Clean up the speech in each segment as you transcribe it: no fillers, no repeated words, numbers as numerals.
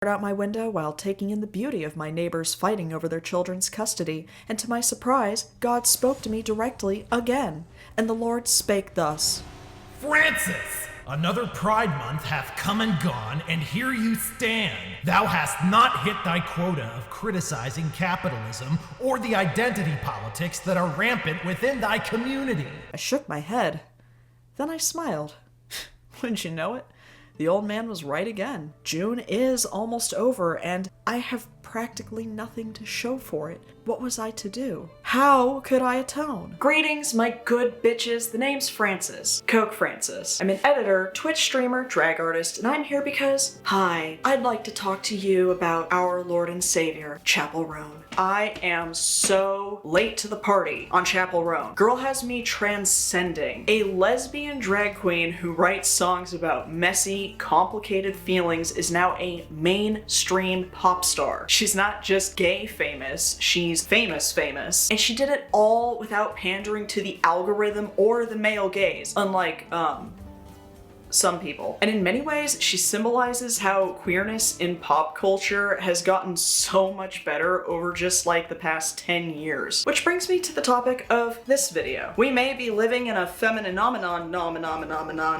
Out my window while taking in the beauty of my neighbors fighting over their children's custody, and to my surprise, God spoke to me directly again. And the Lord spake thus: Francis, another Pride Month hath come and gone, and here you stand. Thou hast not hit thy quota of criticizing capitalism or the identity politics that are rampant within thy community. I shook my head. Then I smiled. Wouldn't you know it? The old man was right again. June is almost over, and I have practically nothing to show for it. What was I to do? How could I atone? Greetings, my good bitches. The name's Francis. Coke Francis. I'm an editor, Twitch streamer, drag artist, and I'm here because, hi, I'd like to talk to you about our Lord and Savior, Chapel Roan. I am so late to the party on Chapel Roan. Girl has me transcending. A lesbian drag queen who writes songs about messy, complicated feelings is now a mainstream pop star. She's not just gay famous, she's famous. And she did it all without pandering to the algorithm or the male gaze, unlike, some people. And in many ways, she symbolizes how queerness in pop culture has gotten so much better over just like the past 10 years. Which brings me to the topic of this video. We may be living in a phenomenon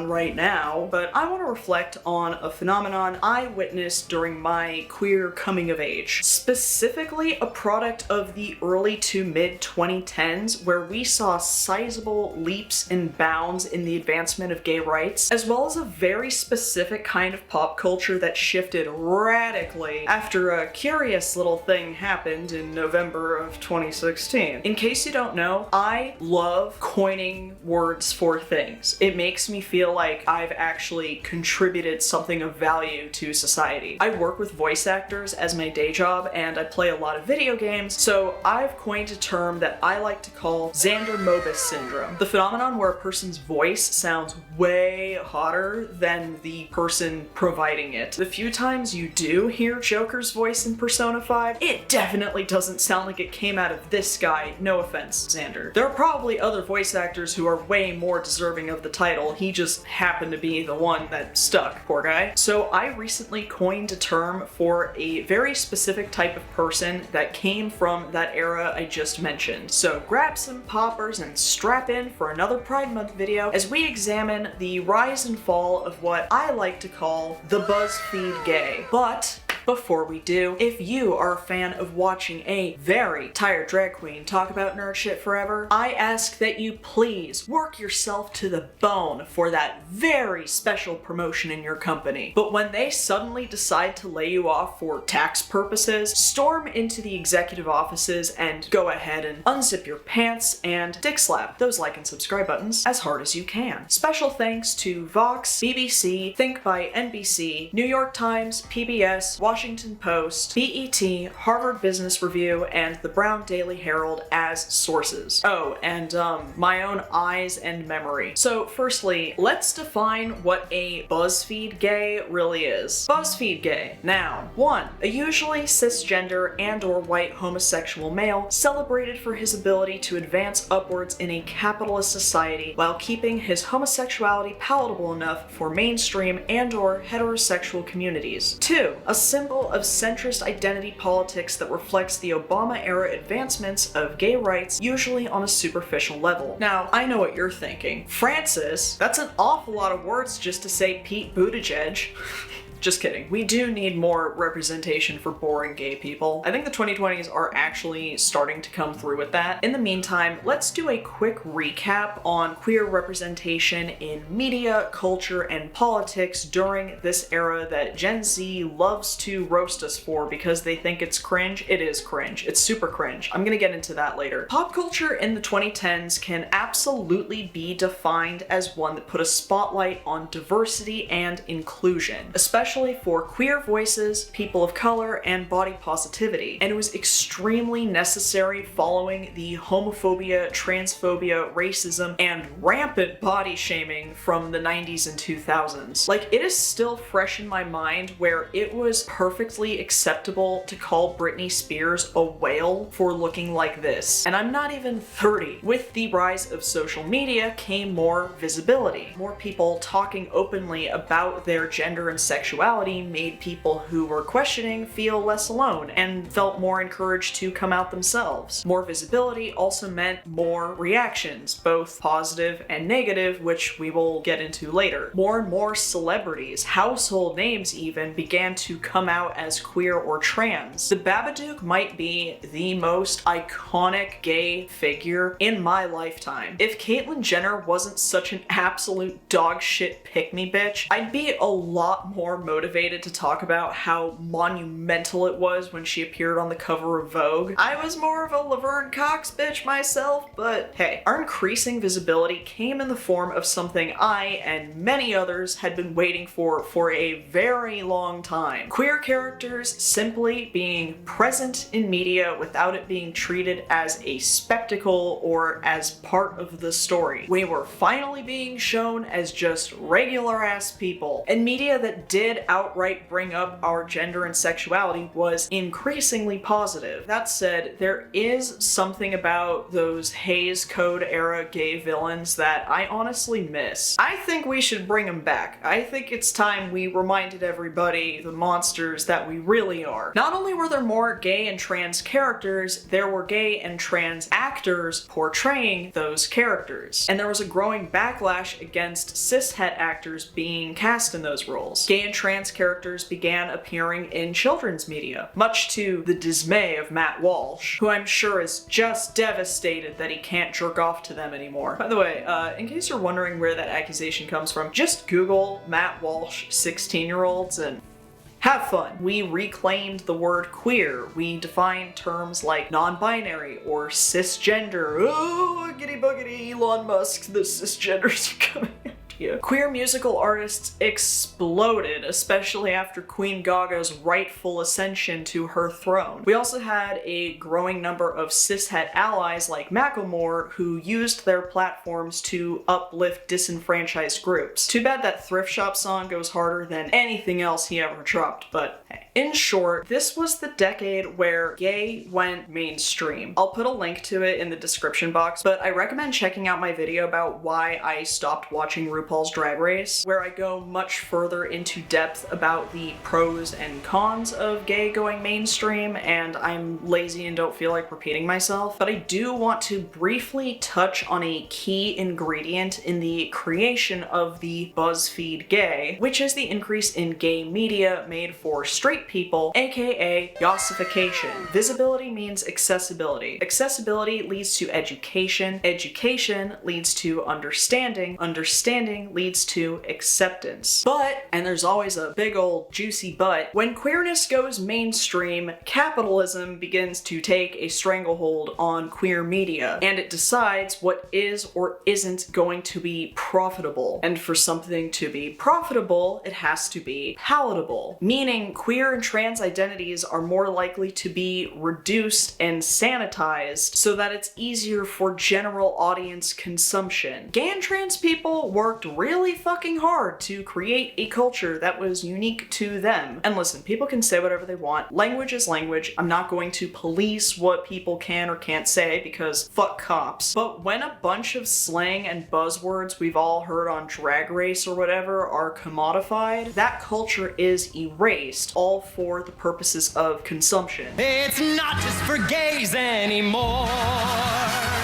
right now, but I want to reflect on a phenomenon I witnessed during my queer coming of age. Specifically a product of the early to mid 2010s, where we saw sizable leaps and bounds in the advancement of gay rights, as well as a very specific kind of pop culture that shifted radically after a curious little thing happened in November of 2016. In case you don't know, I love coining words for things. It makes me feel like I've actually contributed something of value to society. I work with voice actors as my day job, and I play a lot of video games, so I've coined a term that I like to call Xander Mobus syndrome. The phenomenon where a person's voice sounds way hotter than the person providing it. The few times you do hear Joker's voice in Persona 5, it definitely doesn't sound like it came out of this guy. No offense, Xander. There are probably other voice actors who are way more deserving of the title. He just happened to be the one that stuck, poor guy. So I recently coined a term for a very specific type of person that came from that era I just mentioned. So grab some poppers and strap in for another Pride Month video as we examine the rise and fall of what I like to call the BuzzFeed gay. But before we do, if you are a fan of watching a very tired drag queen talk about nerd shit forever, I ask that you please work yourself to the bone for that very special promotion in your company. But when they suddenly decide to lay you off for tax purposes, storm into the executive offices and go ahead and unzip your pants and dick slap those like and subscribe buttons as hard as you can. Special thanks to Vox, BBC, Think by NBC, New York Times, PBS, Washington Post, BET, Harvard Business Review, and the Brown Daily Herald as sources. Oh, and my own eyes and memory. So firstly, let's define what a BuzzFeed gay really is. BuzzFeed gay. Noun. 1. A usually cisgender and or white homosexual male celebrated for his ability to advance upwards in a capitalist society while keeping his homosexuality palatable enough for mainstream and or heterosexual communities. 2. A symbol of centrist identity politics that reflects the Obama-era advancements of gay rights, usually on a superficial level. Now, I know what you're thinking. Francis, that's an awful lot of words just to say Pete Buttigieg. Just kidding. We do need more representation for boring gay people. I think the 2020s are actually starting to come through with that. In the meantime, let's do a quick recap on queer representation in media, culture, and politics during this era that Gen Z loves to roast us for because they think it's cringe. It is cringe. It's super cringe. I'm gonna get into that later. Pop culture in the 2010s can absolutely be defined as one that put a spotlight on diversity and inclusion, especially for queer voices, people of color, and body positivity. And it was extremely necessary following the homophobia, transphobia, racism, and rampant body shaming from the 90s and 2000s. Like, it is still fresh in my mind where it was perfectly acceptable to call Britney Spears a whale for looking like this. And I'm not even 30. With the rise of social media came more visibility, more people talking openly about their gender and sexuality sexuality made people who were questioning feel less alone and felt more encouraged to come out themselves. More visibility also meant more reactions, both positive and negative, which we will get into later. More and more celebrities, household names even, began to come out as queer or trans. The Babadook might be the most iconic gay figure in my lifetime. If Caitlyn Jenner wasn't such an absolute dog shit pick-me bitch, I'd be a lot more motivated to talk about how monumental it was when she appeared on the cover of Vogue. I was more of a Laverne Cox bitch myself, but hey, our increasing visibility came in the form of something I and many others had been waiting for a very long time. Queer characters simply being present in media without it being treated as a spectacle or as part of the story. We were finally being shown as just regular ass people, and media that did outright bring up our gender and sexuality was increasingly positive. That said, there is something about those Hays Code era gay villains that I honestly miss. I think we should bring them back. I think it's time we reminded everybody the monsters that we really are. Not only were there more gay and trans characters, there were gay and trans actors portraying those characters. And there was a growing backlash against cishet actors being cast in those roles. Gay and trans characters began appearing in children's media, much to the dismay of Matt Walsh, who I'm sure is just devastated that he can't jerk off to them anymore. By the way, in case you're wondering where that accusation comes from, just Google Matt Walsh 16-year-olds and have fun. We reclaimed the word queer. We defined terms like non-binary or cisgender. Oh, giddy buggity, Elon Musk, the cisgenders are coming after you. Queer musical artists exploded, especially after Queen Gaga's rightful ascension to her throne. We also had a growing number of cishet allies like Macklemore who used their platforms to uplift disenfranchised groups. Too bad that Thrift Shop song goes harder than anything else he ever dropped, but hey. In short, this was the decade where gay went mainstream. I'll put a link to it in the description box, but I recommend checking out my video about why I stopped watching RuPaul's Drag Race, where I go much further into depth about the pros and cons of gay going mainstream, and I'm lazy and don't feel like repeating myself. But I do want to briefly touch on a key ingredient in the creation of the BuzzFeed gay, which is the increase in gay media made for straight people, aka yossification. Visibility means accessibility. Accessibility leads to education. Education leads to understanding. Understanding leads to acceptance. But, and there's always a big old juicy but, when queerness goes mainstream, capitalism begins to take a stranglehold on queer media, and it decides what is or isn't going to be profitable. And for something to be profitable, it has to be palatable, meaning queer and trans identities are more likely to be reduced and sanitized so that it's easier for general audience consumption. Gay and trans people worked really fucking hard to create a culture that was unique to them. And listen, people can say whatever they want. Language is language. I'm not going to police what people can or can't say because fuck cops. But when a bunch of slang and buzzwords we've all heard on Drag Race or whatever are commodified, that culture is erased, all for the purposes of consumption. It's not just for gays anymore.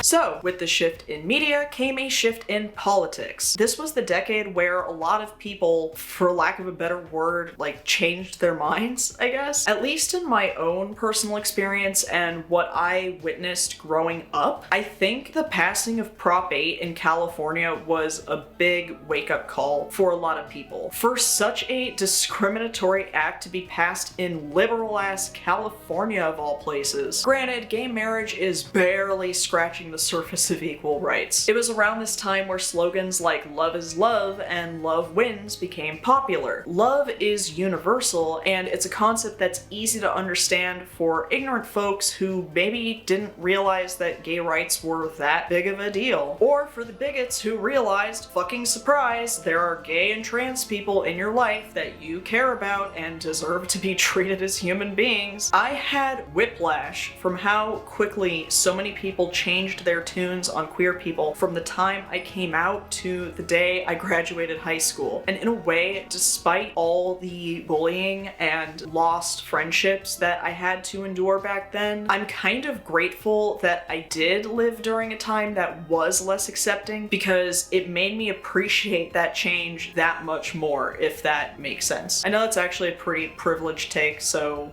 So, with the shift in media came a shift in politics. This was the decade where a lot of people, for lack of a better word, like changed their minds, I guess. At least in my own personal experience and what I witnessed growing up, I think the passing of Prop 8 in California was a big wake-up call for a lot of people. For such a discriminatory act to be passed in liberal-ass California of all places. Granted, gay marriage is barely scratching the surface of equal rights. It was around this time where slogans like love is love and love wins became popular. Love is universal, and it's a concept that's easy to understand for ignorant folks who maybe didn't realize that gay rights were that big of a deal. Or for the bigots who realized, fucking surprise, there are gay and trans people in your life that you care about and deserve to be treated as human beings. I had whiplash from how quickly so many people changed their their tunes on queer people from the time I came out to the day I graduated high school. And in a way, despite all the bullying and lost friendships that I had to endure back then, I'm kind of grateful that I did live during a time that was less accepting, because it made me appreciate that change that much more, if that makes sense. I know that's actually a pretty privileged take, so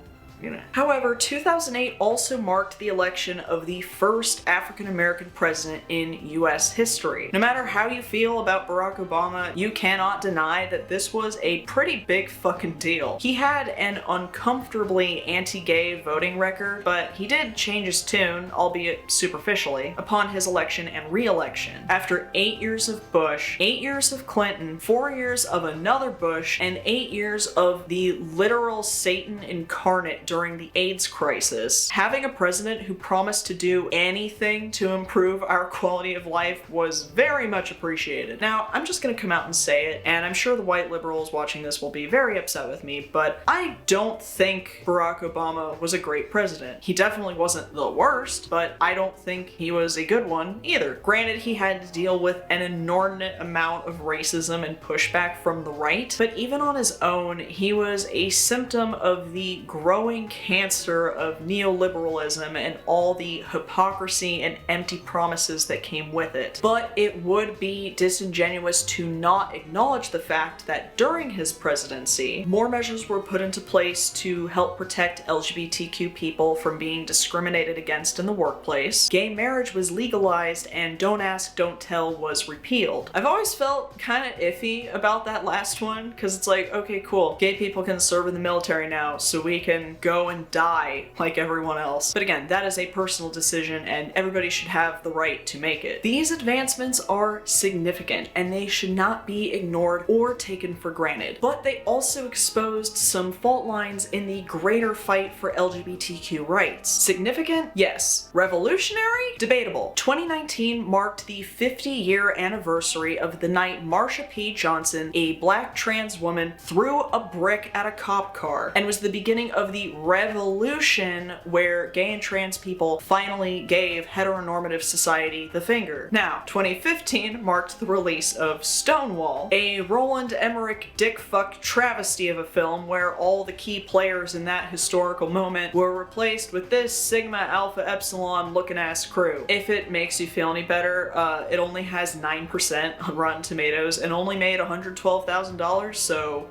However, 2008 also marked the election of the first African-American president in US history. No matter how you feel about Barack Obama, you cannot deny that this was a pretty big fucking deal. He had an uncomfortably anti-gay voting record, but he did change his tune, albeit superficially, upon his election and re-election. After 8 years of Bush, 8 years of Clinton, 4 years of another Bush, and 8 years of the literal Satan incarnate during the AIDS crisis, having a president who promised to do anything to improve our quality of life was very much appreciated. Now, I'm just gonna come out and say it, and I'm sure the white liberals watching this will be very upset with me, but I don't think Barack Obama was a great president. He definitely wasn't the worst, but I don't think he was a good one either. Granted, he had to deal with an inordinate amount of racism and pushback from the right, but even on his own, he was a symptom of the growing cancer of neoliberalism and all the hypocrisy and empty promises that came with it. But it would be disingenuous to not acknowledge the fact that during his presidency, more measures were put into place to help protect LGBTQ people from being discriminated against in the workplace. Gay marriage was legalized, and Don't Ask, Don't Tell was repealed. I've always felt kind of iffy about that last one, because it's like, okay, cool, gay people can serve in the military now, so we can go and die like everyone else. But again, that is a personal decision, and everybody should have the right to make it. These advancements are significant, and they should not be ignored or taken for granted. But they also exposed some fault lines in the greater fight for LGBTQ rights. Significant? Yes. Revolutionary? Debatable. 2019 marked the 50-year anniversary of the night Marsha P. Johnson, a black trans woman, threw a brick at a cop car, and was the beginning of the revolution where gay and trans people finally gave heteronormative society the finger. Now, 2015 marked the release of Stonewall, a Roland Emmerich dickfuck travesty of a film where all the key players in that historical moment were replaced with this Sigma Alpha Epsilon looking ass crew. If it makes you feel any better, it only has 9% on Rotten Tomatoes and only made $112,000, so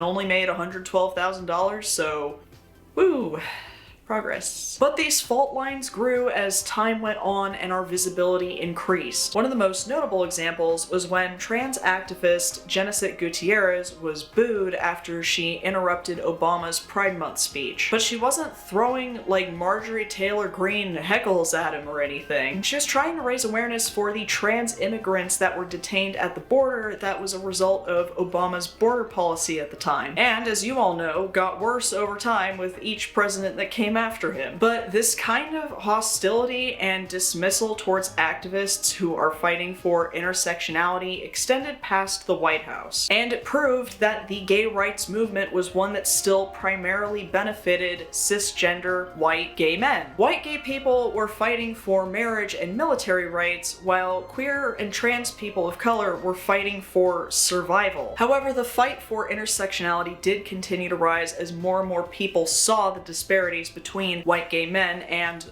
only made $112,000, so woo. Progress. But these fault lines grew as time went on and our visibility increased. One of the most notable examples was when trans activist Genesis Gutierrez was booed after she interrupted Obama's Pride Month speech. But she wasn't throwing like Marjorie Taylor Greene heckles at him or anything. She was trying to raise awareness for the trans immigrants that were detained at the border that was a result of Obama's border policy at the time. And as you all know, got worse over time with each president that came after him. But this kind of hostility and dismissal towards activists who are fighting for intersectionality extended past the White House, and it proved that the gay rights movement was one that still primarily benefited cisgender white gay men. White gay people were fighting for marriage and military rights, while queer and trans people of color were fighting for survival. However, the fight for intersectionality did continue to rise as more and more people saw the disparities between white gay men and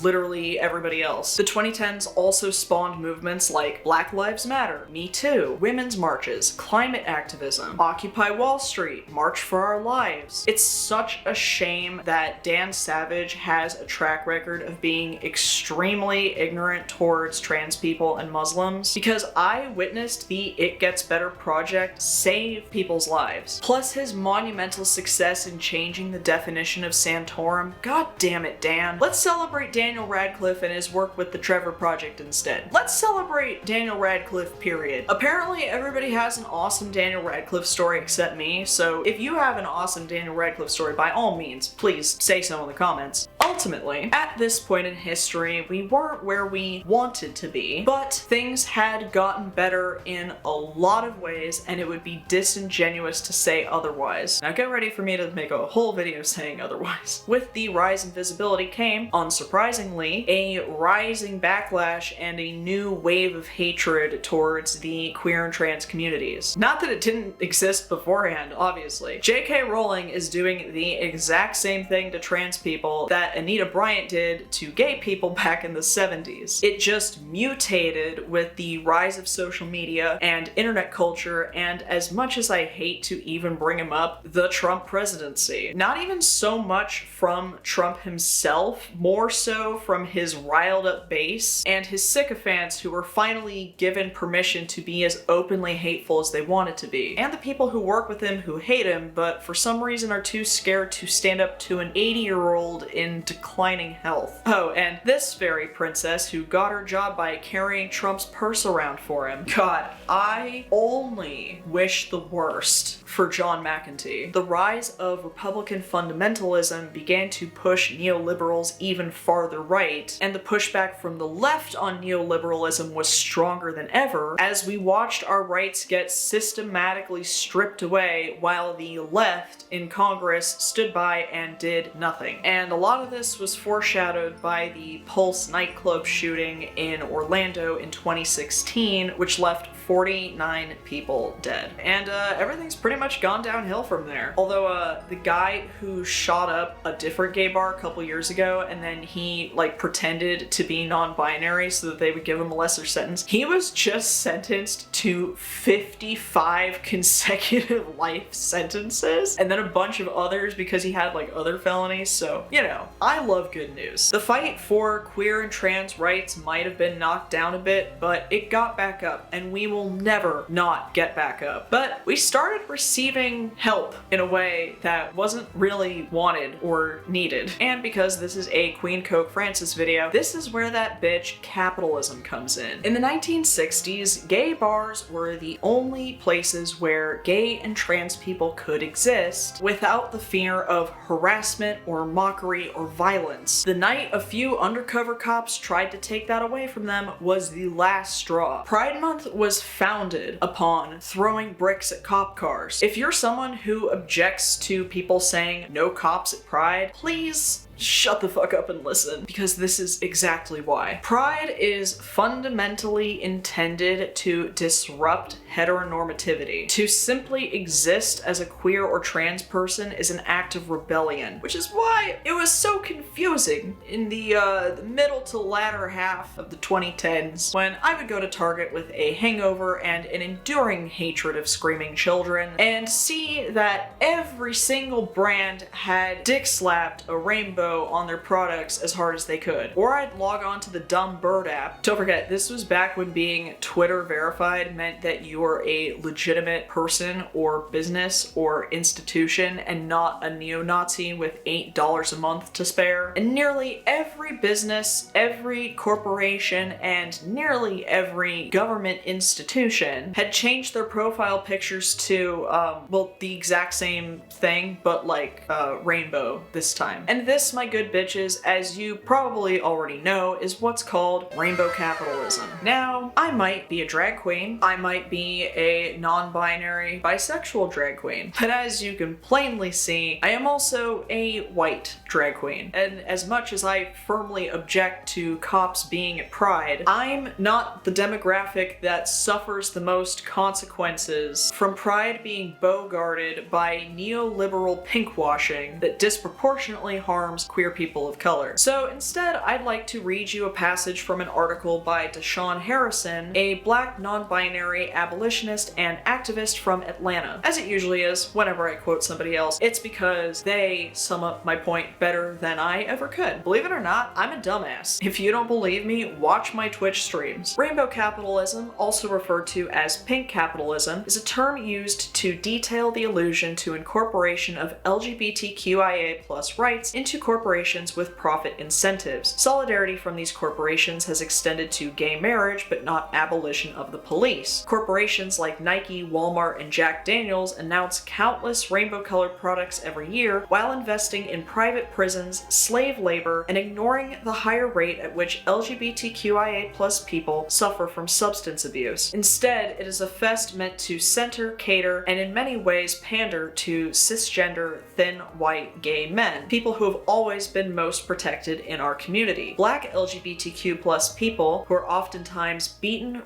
literally everybody else. The 2010s also spawned movements like Black Lives Matter, Me Too, women's marches, climate activism, Occupy Wall Street, March for Our Lives. It's such a shame that Dan Savage has a track record of being extremely ignorant towards trans people and Muslims, because I witnessed the It Gets Better project save people's lives. Plus his monumental success in changing the definition of Santorum for him. God damn it, Dan. Let's celebrate Daniel Radcliffe and his work with the Trevor Project instead. Let's celebrate Daniel Radcliffe, period. Apparently, everybody has an awesome Daniel Radcliffe story except me, so if you have an awesome Daniel Radcliffe story, by all means, please say so in the comments. Ultimately, at this point in history, we weren't where we wanted to be, but things had gotten better in a lot of ways, and it would be disingenuous to say otherwise. Now get ready for me to make a whole video saying otherwise. With the rise in visibility came, unsurprisingly, a rising backlash and a new wave of hatred towards the queer and trans communities. Not that it didn't exist beforehand, obviously. J.K. Rowling is doing the exact same thing to trans people that Anita Bryant did to gay people back in the 70s. It just mutated with the rise of social media and internet culture, and as much as I hate to even bring him up, the Trump presidency. Not even so much from Trump himself, more so from his riled up base and his sycophants who were finally given permission to be as openly hateful as they wanted to be. And the people who work with him who hate him, but for some reason are too scared to stand up to an 80-year-old in declining health. Oh, and this very princess who got her job by carrying Trump's purse around for him. God, I only wish the worst for John McEntee. The rise of Republican fundamentalism began to push neoliberals even farther right, and the pushback from the left on neoliberalism was stronger than ever as we watched our rights get systematically stripped away while the left in Congress stood by and did nothing. And a lot of this was foreshadowed by the Pulse nightclub shooting in Orlando in 2016, which left 49 people dead. And everything's pretty much gone downhill from there. Although the guy who shot up a different gay bar a couple years ago and then he like pretended to be non-binary so that they would give him a lesser sentence, he was just sentenced to 55 consecutive life sentences and then a bunch of others because he had like other felonies. So, you know, I love good news. The fight for queer and trans rights might have been knocked down a bit, but it got back up, and we will never not get back up. But we started receiving help in a way that wasn't really wanted or needed. And because this is a Queen Coke Francis video, this is where that bitch capitalism comes in. In the 1960s, gay bars were the only places where gay and trans people could exist without the fear of harassment or mockery or violence. The night a few undercover cops tried to take that away from them was the last straw. Pride Month was founded upon throwing bricks at cop cars. If you're someone who objects to people saying no cops at Pride, please shut the fuck up and listen, because this is exactly why. Pride is fundamentally intended to disrupt heteronormativity. To simply exist as a queer or trans person is an act of rebellion, which is why it was so confusing in the middle to latter half of the 2010s when I would go to Target with a hangover and an enduring hatred of screaming children and see that every single brand had dick slapped a rainbow on their products as hard as they could. Or I'd log on to the Dumb Bird app. Don't forget, this was back when being Twitter verified meant that you were a legitimate person or business or institution and not a neo-Nazi with $8 a month to spare. And nearly every business, every corporation, and nearly every government institution had changed their profile pictures to, well, the exact same thing, but like rainbow this time. And this, my good bitches, as you probably already know, is what's called rainbow capitalism. Now, I might be a drag queen, I might be a non-binary bisexual drag queen, but as you can plainly see, I am also a white drag queen. And as much as I firmly object to cops being at Pride, I'm not the demographic that suffers the most consequences from Pride being bogarted by neoliberal pinkwashing that disproportionately harms queer people of color. So instead, I'd like to read you a passage from an article by Deshaun Harrison, a black non-binary abolitionist and activist from Atlanta. As it usually is, whenever I quote somebody else, it's because they sum up my point better than I ever could. Believe it or not, I'm a dumbass. If you don't believe me, watch my Twitch streams. Rainbow capitalism, also referred to as pink capitalism, is a term used to detail the allusion to incorporation of LGBTQIA+ rights into corporations corporations with profit incentives. Solidarity from these corporations has extended to gay marriage, but not abolition of the police. Corporations like Nike, Walmart, and Jack Daniels announce countless rainbow-colored products every year while investing in private prisons, slave labor, and ignoring the higher rate at which LGBTQIA+ people suffer from substance abuse. Instead, it is a fest meant to center, cater, and in many ways pander to cisgender, thin, white, gay men, people who have always been most protected in our community. Black LGBTQ+ people, who are oftentimes beaten,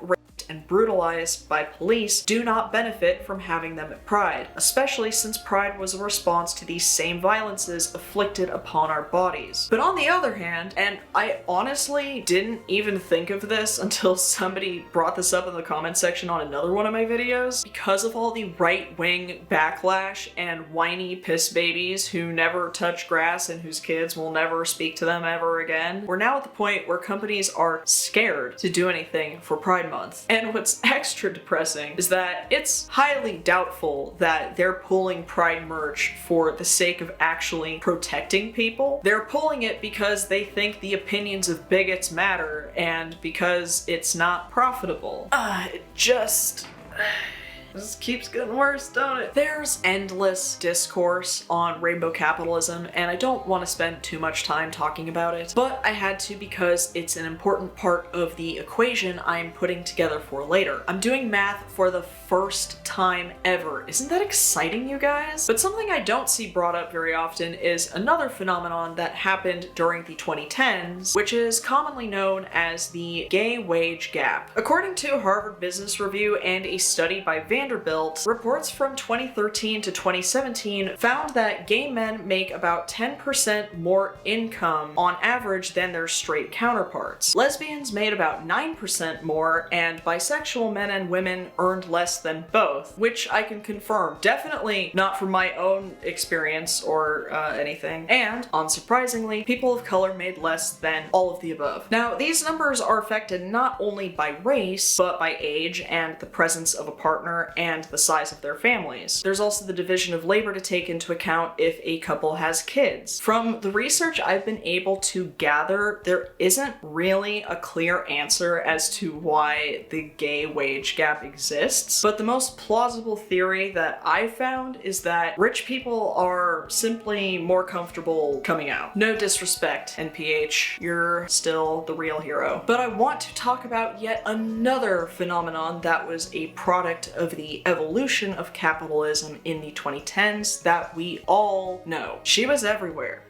and brutalized by police, do not benefit from having them at Pride, especially since Pride was a response to these same violences inflicted upon our bodies. But on the other hand, and I honestly didn't even think of this until somebody brought this up in the comment section on another one of my videos, because of all the right-wing backlash and whiny piss babies who never touch grass and whose kids will never speak to them ever again, we're now at the point where companies are scared to do anything for Pride Month. And what's extra depressing is that it's highly doubtful that they're pulling Pride merch for the sake of actually protecting people. They're pulling it because they think the opinions of bigots matter and because it's not profitable. This keeps getting worse, don't it? There's endless discourse on rainbow capitalism, and I don't want to spend too much time talking about it, but I had to because it's an important part of the equation I'm putting together for later. I'm doing math for the first time ever. Isn't that exciting, you guys? But something I don't see brought up very often is another phenomenon that happened during the 2010s, which is commonly known as the gay wage gap. According to Harvard Business Review and a study by Vanderbilt, reports from 2013 to 2017 found that gay men make about 10% more income on average than their straight counterparts. Lesbians made about 9% more, and bisexual men and women earned less than both, which I can confirm. Definitely not from my own experience or anything. And, unsurprisingly, people of color made less than all of the above. Now, these numbers are affected not only by race, but by age and the presence of a partner and the size of their families. There's also the division of labor to take into account if a couple has kids. From the research I've been able to gather, there isn't really a clear answer as to why the gay wage gap exists, but the most plausible theory that I found is that rich people are simply more comfortable coming out. No disrespect, NPH, you're still the real hero. But I want to talk about yet another phenomenon that was a product of the evolution of capitalism in the 2010s that we all know. She was everywhere.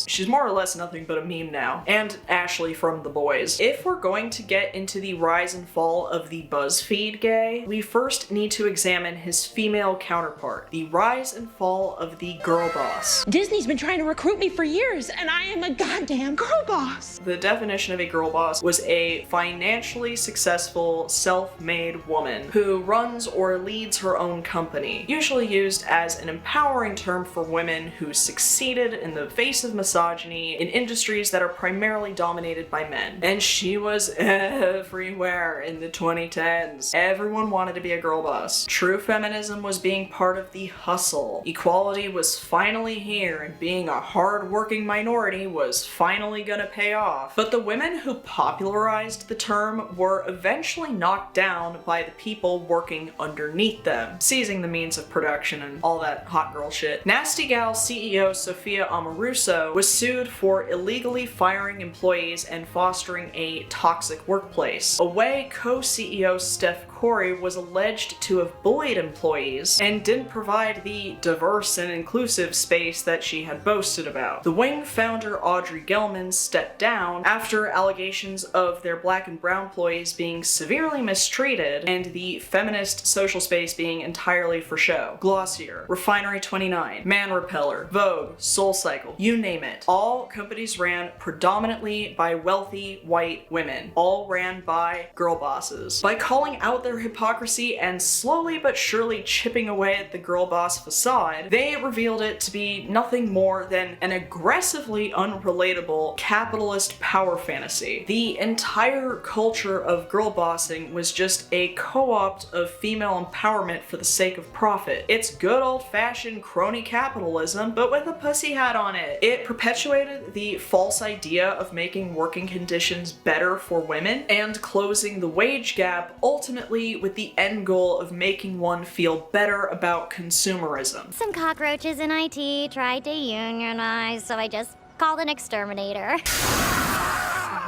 She's more or less nothing but a meme now. And Ashley from The Boys. If we're going to get into the rise and fall of the BuzzFeed gay, we first need to examine his female counterpart, the rise and fall of the girl boss. Disney's been trying to recruit me for years, and I am a goddamn girl boss. The definition of a girl boss was a financially successful, self-made woman who runs or leads her own company, usually used as an empowering term for women who succeeded in the face of misogyny in industries that are primarily dominated by men. And she was everywhere in the 2010s. Everyone wanted to be a girl boss. True feminism was being part of the hustle. Equality was finally here, and being a hard-working minority was finally gonna pay off. But the women who popularized the term were eventually knocked down by the people working underneath them, seizing the means of production and all that hot girl shit. Nasty Gal CEO Sophia Amoruso was sued for illegally firing employees and fostering a toxic workplace. Away co-CEO Steph Corey was alleged to have bullied employees and didn't provide the diverse and inclusive space that she had boasted about. The Wing founder Audrey Gelman stepped down after allegations of their black and brown employees being severely mistreated and the feminist social space being entirely for show. Glossier, Refinery 29, Man Repeller, Vogue, SoulCycle, you name it. All companies ran predominantly by wealthy white women. All ran by girl bosses. By calling out their their hypocrisy and slowly but surely chipping away at the girl boss facade, they revealed it to be nothing more than an aggressively unrelatable capitalist power fantasy. The entire culture of girl bossing was just a co-opt of female empowerment for the sake of profit. It's good old-fashioned crony capitalism, but with a pussy hat on it. It perpetuated the false idea of making working conditions better for women and closing the wage gap, ultimately with the end goal of making one feel better about consumerism. Some cockroaches in IT tried to unionize, so I just called an exterminator.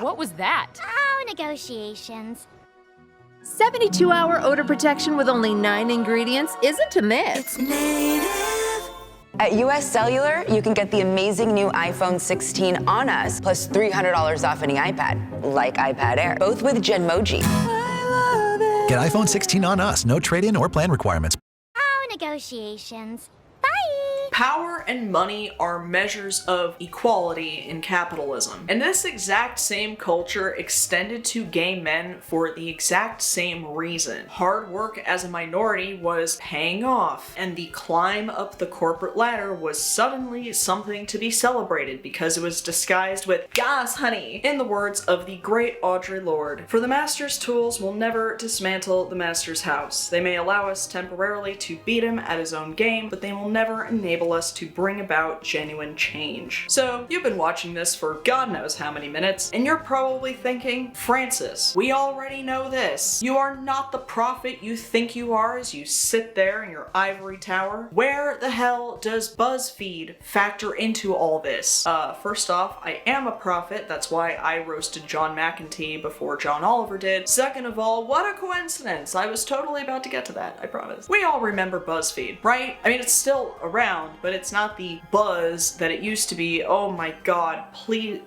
What was that? Oh, negotiations. 72-hour odor protection with only 9 ingredients isn't a myth. At US Cellular, you can get the amazing new iPhone 16 on us, plus $300 off any iPad, like iPad Air, both with Genmoji. Get iPhone 16 on us. No trade-in or plan requirements. Oh, negotiations. Bye! Power and money are measures of equality in capitalism. And this exact same culture extended to gay men for the exact same reason. Hard work as a minority was paying off, and the climb up the corporate ladder was suddenly something to be celebrated because it was disguised with "gas, honey," in the words of the great Audre Lorde. For the master's tools will never dismantle the master's house. They may allow us temporarily to beat him at his own game, but they will never enable us to bring about genuine change. So, you've been watching this for God knows how many minutes, and you're probably thinking, Francis, we already know this. You are not the prophet you think you are as you sit there in your ivory tower. Where the hell does BuzzFeed factor into all this? First off, I am a prophet, that's why I roasted John McEntee before John Oliver did. Second of all, what a coincidence. I was totally about to get to that, I promise. We all remember BuzzFeed, right? I mean, it's still around, but it's not the buzz that it used to be. Oh my god, please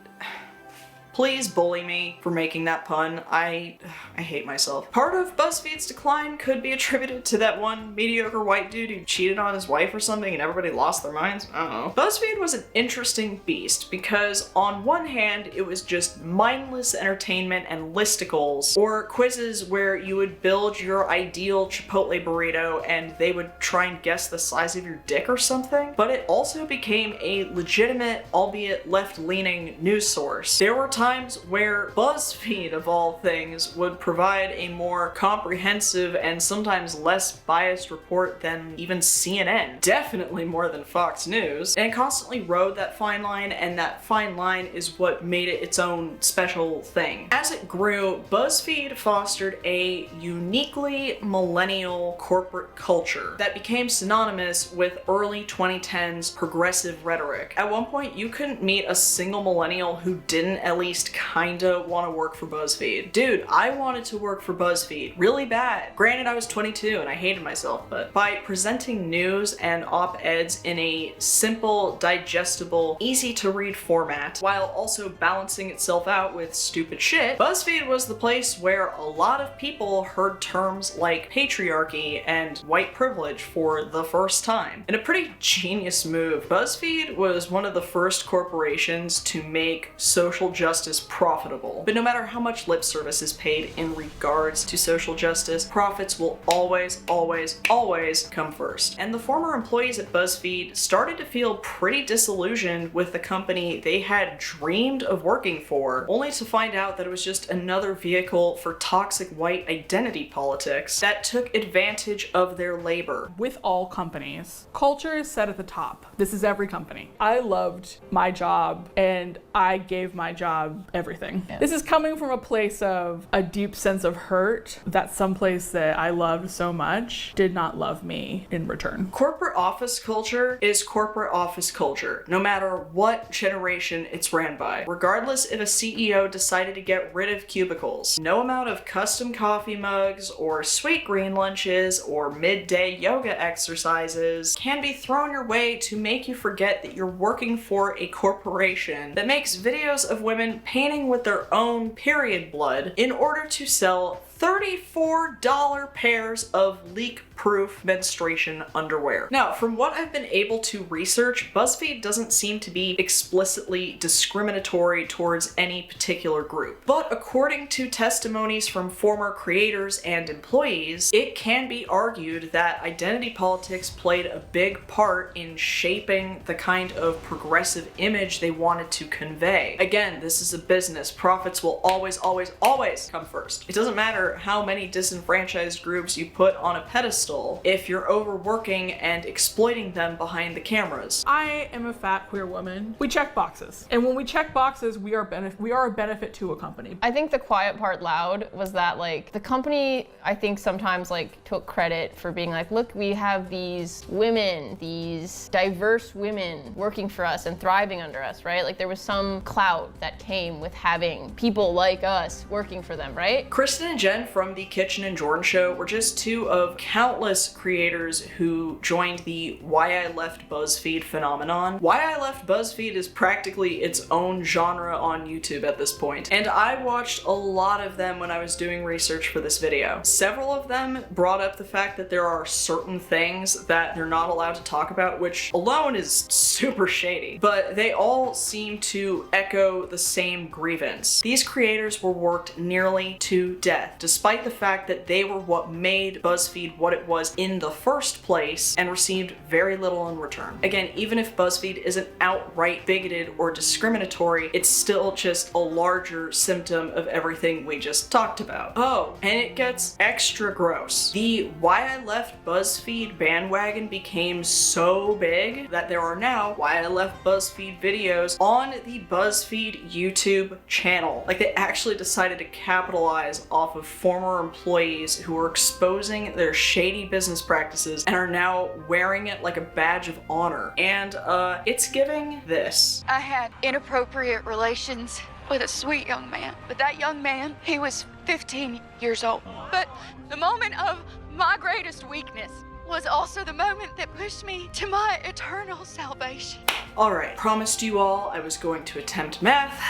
bully me for making that pun. I hate myself. Part of BuzzFeed's decline could be attributed to that one mediocre white dude who cheated on his wife or something and everybody lost their minds. I don't know. BuzzFeed was an interesting beast because on one hand, it was just mindless entertainment and listicles, or quizzes where you would build your ideal Chipotle burrito and they would try and guess the size of your dick or something. But it also became a legitimate, albeit left-leaning news source. There were times where BuzzFeed, of all things, would provide a more comprehensive and sometimes less biased report than even CNN. Definitely more than Fox News. And it constantly rode that fine line, and that fine line is what made it its own special thing. As it grew, BuzzFeed fostered a uniquely millennial corporate culture that became synonymous with early 2010s progressive rhetoric. At one point, you couldn't meet a single millennial who didn't at least kinda want to work for BuzzFeed. Dude, I wanted to work for BuzzFeed really bad. Granted, I was 22 and I hated myself, but by presenting news and op-eds in a simple, digestible, easy to read format, while also balancing itself out with stupid shit, BuzzFeed was the place where a lot of people heard terms like patriarchy and white privilege for the first time. In a pretty genius move, BuzzFeed was one of the first corporations to make social justice profitable. But no matter how much lip service is paid in regards to social justice, profits will always, always, always come first. And the former employees at BuzzFeed started to feel pretty disillusioned with the company they had dreamed of working for, only to find out that it was just another vehicle for toxic white identity politics that took advantage of their labor. With all companies, culture is set at the top. This is every company. I loved my job and I gave my job everything. This is coming from a place of a deep sense of hurt that someplace that I loved so much did not love me in return. Corporate office culture is corporate office culture, no matter what generation it's ran by. Regardless if a CEO decided to get rid of cubicles, no amount of custom coffee mugs or sweet green lunches or midday yoga exercises can be thrown your way to make you forget that you're working for a corporation that makes videos of women painting with their own period blood in order to sell $34 pairs of leak-proof menstruation underwear. Now, from what I've been able to research, BuzzFeed doesn't seem to be explicitly discriminatory towards any particular group. But according to testimonies from former creators and employees, it can be argued that identity politics played a big part in shaping the kind of progressive image they wanted to convey. Again, this is a business. Profits will always, always, always come first. It doesn't matter how many disenfranchised groups you put on a pedestal if you're overworking and exploiting them behind the cameras. I am a fat queer woman. We check boxes. And when we check boxes, we are a benefit to a company. I think the quiet part loud was that, like, the company, I think sometimes, like, took credit for being like, look, we have these women, these diverse women working for us and thriving under us, right? Like, there was some clout that came with having people like us working for them, right? Kristen and Jen from the Kitchen and Jordan show were just two of countless creators who joined the Why I Left BuzzFeed phenomenon. Why I Left BuzzFeed is practically its own genre on YouTube at this point, and I watched a lot of them when I was doing research for this video. Several of them brought up the fact that there are certain things that they're not allowed to talk about, which alone is super shady, but they all seem to echo the same grievance. These creators were worked nearly to death, despite the fact that they were what made BuzzFeed what it was in the first place and received very little in return. Again, even if BuzzFeed isn't outright bigoted or discriminatory, it's still just a larger symptom of everything we just talked about. Oh, and it gets extra gross. The Why I Left BuzzFeed bandwagon became so big that there are now Why I Left BuzzFeed videos on the BuzzFeed YouTube channel. Like, they actually decided to capitalize off of former employees who were exposing their shady business practices and are now wearing it like a badge of honor. And it's giving this. I had inappropriate relations with a sweet young man, but that young man, he was 15 years old. But the moment of my greatest weakness was also the moment that pushed me to my eternal salvation. Alright, promised you all I was going to attempt math.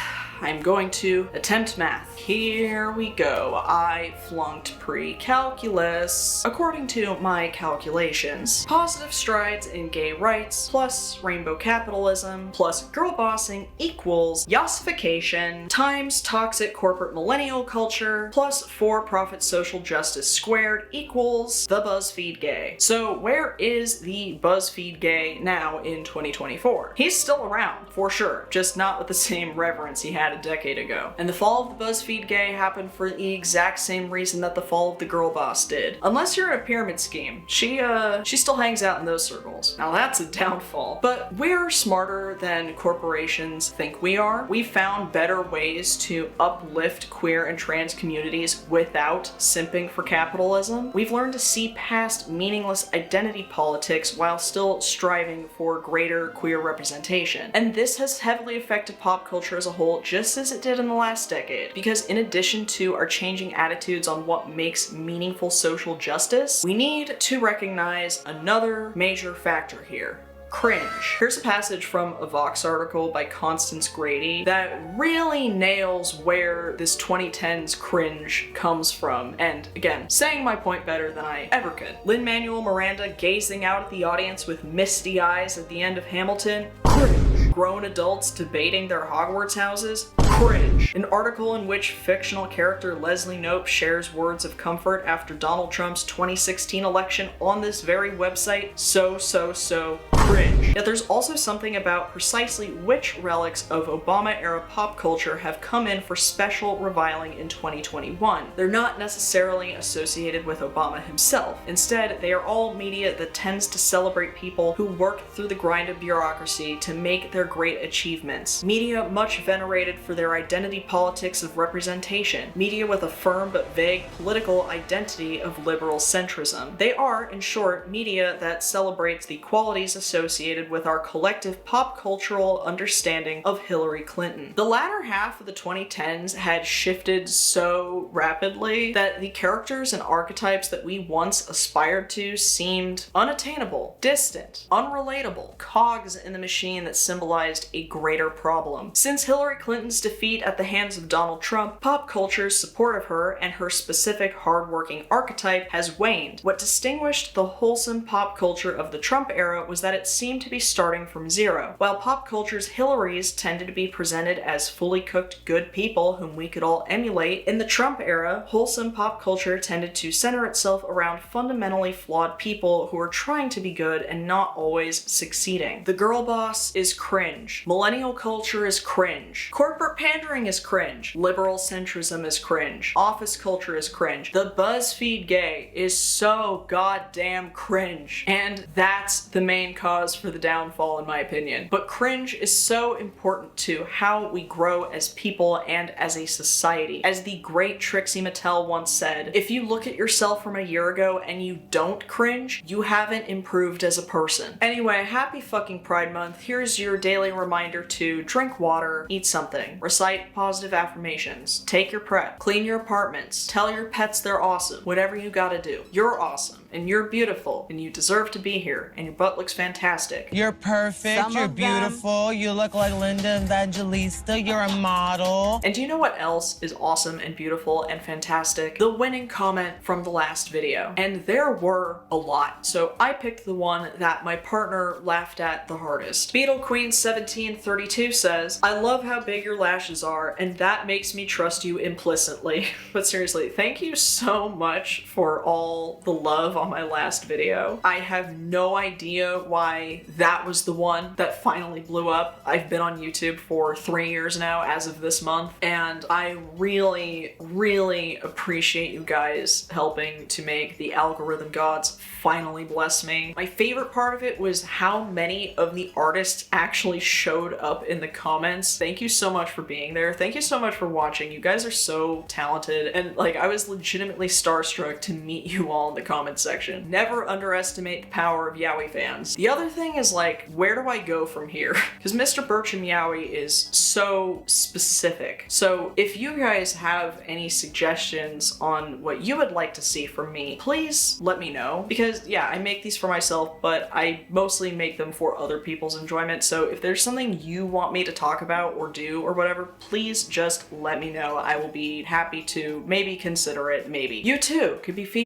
I'm going to attempt math. Here we go. I flunked pre-calculus. According to my calculations, positive strides in gay rights plus rainbow capitalism plus girl bossing equals yassification times toxic corporate millennial culture plus for-profit social justice squared equals the BuzzFeed gay. So where is the BuzzFeed gay now in 2024? He's still around, for sure, just not with the same reverence he had a decade ago. And the fall of the BuzzFeed gay happened for the exact same reason that the fall of the girl boss did. Unless you're in a pyramid scheme, she still hangs out in those circles. Now that's a downfall. But we're smarter than corporations think we are. We found better ways to uplift queer and trans communities without simping for capitalism. We've learned to see past meaningless identity politics while still striving for greater queer representation. And this has heavily affected pop culture as a whole, just as it did in the last decade. Because in addition to our changing attitudes on what makes meaningful social justice, we need to recognize another major factor here. Cringe. Here's a passage from a Vox article by Constance Grady that really nails where this 2010s cringe comes from, and again, saying my point better than I ever could. Lin-Manuel Miranda gazing out at the audience with misty eyes at the end of Hamilton. Cringe. Grown adults debating their Hogwarts houses. Cringe. An article in which fictional character Leslie Knope shares words of comfort after Donald Trump's 2016 election on this very website. So cringe. Yet there's also something about precisely which relics of Obama-era pop culture have come in for special reviling in 2021. They're not necessarily associated with Obama himself. Instead, they are all media that tends to celebrate people who work through the grind of bureaucracy to make their great achievements. Media much venerated for their identity politics of representation. Media with a firm but vague political identity of liberal centrism. They are, in short, media that celebrates the qualities associated with our collective pop cultural understanding of Hillary Clinton. The latter half of the 2010s had shifted so rapidly that the characters and archetypes that we once aspired to seemed unattainable, distant, unrelatable, cogs in the machine that symbolized a greater problem. Since Hillary Clinton's defeat defeat at the hands of Donald Trump, pop culture's support of her and her specific hardworking archetype has waned. What distinguished the wholesome pop culture of the Trump era was that it seemed to be starting from zero. While pop culture's Hillarys tended to be presented as fully cooked good people whom we could all emulate, in the Trump era, wholesome pop culture tended to center itself around fundamentally flawed people who are trying to be good and not always succeeding. The girl boss is cringe. Millennial culture is cringe. Corporate pandering is cringe. Liberal centrism is cringe. Office culture is cringe. The BuzzFeed gay is so goddamn cringe. And that's the main cause for the downfall in my opinion. But cringe is so important to how we grow as people and as a society. As the great Trixie Mattel once said, if you look at yourself from a year ago and you don't cringe, you haven't improved as a person. Anyway, happy fucking Pride Month. Here's your daily reminder to drink water, eat something, recite positive affirmations, take your prep, clean your apartments, tell your pets they're awesome, whatever you gotta do. You're awesome, and you're beautiful, and you deserve to be here, and your butt looks fantastic. You're perfect, you're beautiful, you look like Linda Evangelista, you're a model. And do you know what else is awesome and beautiful and fantastic? The winning comment from the last video. And there were a lot, so I picked the one that my partner laughed at the hardest. Beetle Queen 1732 says, I love how big your lashes are, and that makes me trust you implicitly. But seriously, thank you so much for all the love on my last video. I have no idea why that was the one that finally blew up. I've been on YouTube for 3 years now as of this month, and I really, really appreciate you guys helping to make the algorithm gods finally bless me. My favorite part of it was how many of the artists actually showed up in the comments. Thank you so much for being there. Thank you so much for watching. You guys are so talented, and like I was legitimately starstruck to meet you all in the comment section. Never underestimate the power of Yowie fans. The other thing is like, where do I go from here? Because Mr. Bertram Yowie is so specific. So if you guys have any suggestions on what you would like to see from me, please let me know. Because yeah, I make these for myself, but I mostly make them for other people's enjoyment. So if there's something you want me to talk about or do or whatever, please just let me know. I will be happy to maybe consider it, maybe. You too could be featured